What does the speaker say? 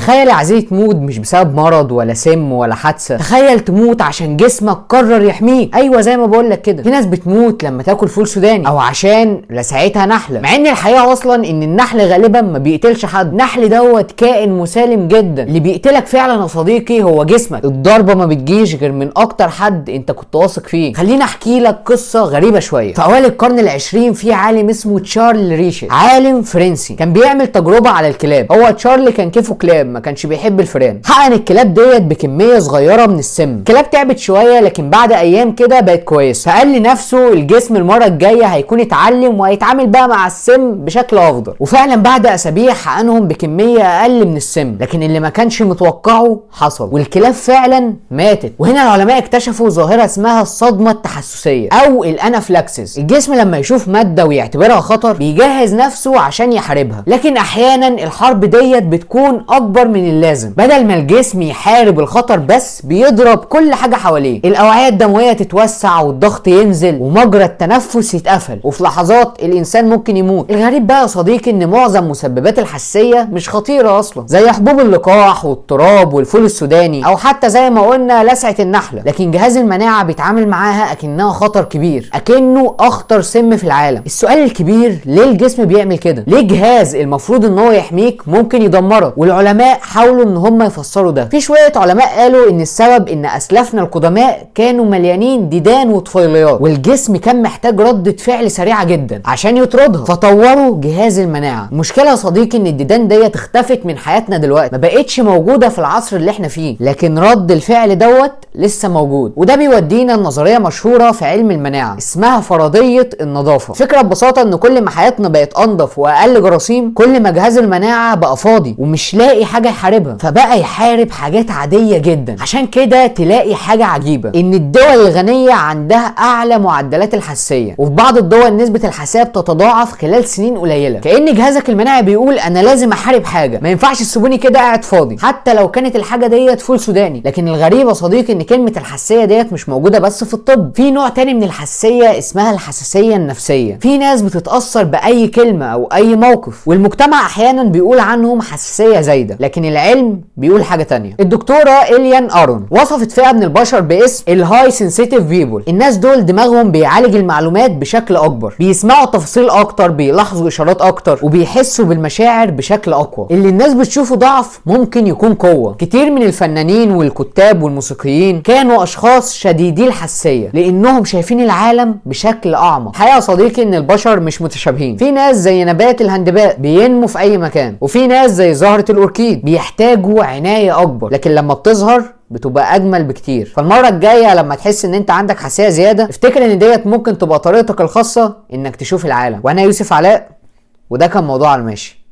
تخيل يا عزيزي تموت مش بسبب مرض ولا سم ولا حادثه، تخيل تموت عشان جسمك قرر يحميك. ايوه زي ما بقول لك كده، في ناس بتموت لما تاكل فول سوداني او عشان لسعتها نحله، مع ان الحقيقه اصلا ان النحل غالبا ما بيقتلش حد. النحل دوت كائن مسالم جدا، اللي بيقتلك فعلا يا صديقي هو جسمك. الضربه ما بتجيش غير من اكتر حد انت كنت واثق فيه. خليني احكي لك قصه غريبه شويه. في اوائل القرن العشرين في عالم اسمه تشارل ريشل، عالم فرنسي، كان بيعمل تجربه على الكلاب. هو تشارل كان كيفه كلاب، ما كانش بيحب الفئران. حقن الكلاب ديت بكميه صغيره من السم. الكلاب تعبت شويه لكن بعد ايام كده بقت كويسه. فقال لنفسه الجسم المره الجايه هيكون اتعلم وهيتعامل بقى مع السم بشكل افضل. وفعلا بعد اسابيع حقنهم بكميه اقل من السم، لكن اللي ما كانش متوقعه حصل، والكلاب فعلا ماتت. وهنا العلماء اكتشفوا ظاهره اسمها الصدمه التحسسيه او الانافلاكسس. الجسم لما يشوف ماده ويعتبرها خطر بيجهز نفسه عشان يحاربها، لكن احيانا الحرب ديت بتكون اكبر من اللازم. بدل ما الجسم يحارب الخطر بس بيضرب كل حاجه حواليه. الاوعيه الدمويه تتوسع والضغط ينزل ومجرى التنفس يتقفل، وفي لحظات الانسان ممكن يموت. الغريب بقى يا صديقي ان معظم مسببات الحساسيه مش خطيره اصلا، زي حبوب اللقاح والتراب والفول السوداني، او حتى زي ما قلنا لسعه النحله، لكن جهاز المناعه بيتعامل معاها اكنها خطر كبير، اكنه اخطر سم في العالم. السؤال الكبير، ليه الجسم بيعمل كده؟ ليه جهاز المفروض ان هو يحميك ممكن يدمرك؟ والعلماء حاولوا ان هم يفسروا ده. في شويه علماء قالوا ان السبب ان اسلافنا القدماء كانوا مليانين ديدان وطفيليات، والجسم كان محتاج ردة فعل سريعه جدا عشان يطردها، فطوروا جهاز المناعه. المشكله يا صديقي ان الديدان ديت اختفت من حياتنا دلوقتي، ما بقتش موجوده في العصر اللي احنا فيه، لكن رد الفعل دوت لسه موجود. وده بيودينا لنظريه مشهوره في علم المناعه اسمها فرضيه النظافه. فكره ببساطه ان كل ما حياتنا بقت انضف واقل جراثيم، كل ما جهاز المناعه بقى فاضي ومش لاقي حاجه يحاربها، فبقى يحارب حاجات عاديه جدا. عشان كده تلاقي حاجه عجيبه، ان الدول الغنيه عندها اعلى معدلات الحساسيه، وفي بعض الدول نسبه الحساسيه بتتضاعف خلال سنين قليله. كأن جهازك المناعي بيقول انا لازم احارب حاجه، ما ينفعش تسيبوني كده قاعد فاضي حتى لو كانت الحاجه ديت فول سوداني. لكن الغريب يا صديقي ان كلمه الحساسيه ديت مش موجوده بس في الطب. في نوع تاني من الحساسيه اسمها الحساسيه النفسيه. في ناس بتتاثر باي كلمه او اي موقف، والمجتمع احيانا بيقول عنهم حساسيه زايده، لكن العلم بيقول حاجه تانية. الدكتوره إليان أرون وصفت فئه من البشر باسم الهاي سنسيتيف بيبول. الناس دول دماغهم بيعالج المعلومات بشكل اكبر، بيسمعوا تفاصيل اكتر، بيلاحظوا اشارات اكتر، وبيحسوا بالمشاعر بشكل اقوى. اللي الناس بتشوفه ضعف ممكن يكون قوه. كتير من الفنانين والكتاب والموسيقيين كانوا اشخاص شديدي الحساسيه لانهم شايفين العالم بشكل اعمق. الحقيقه يا صديقي ان البشر مش متشابهين. في ناس زي نبات الهندباء بينمو في اي مكان، وفي ناس زي زهره الاوركيد بيحتاجوا عنايه اكبر، لكن لما بتظهر بتبقى اجمل بكتير. فالمره الجايه لما تحس ان انت عندك حساسيه زياده، افتكر ان ديت ممكن تبقى طريقتك الخاصه انك تشوف العالم. وانا يوسف علاء، وده كان موضوع على الماشي.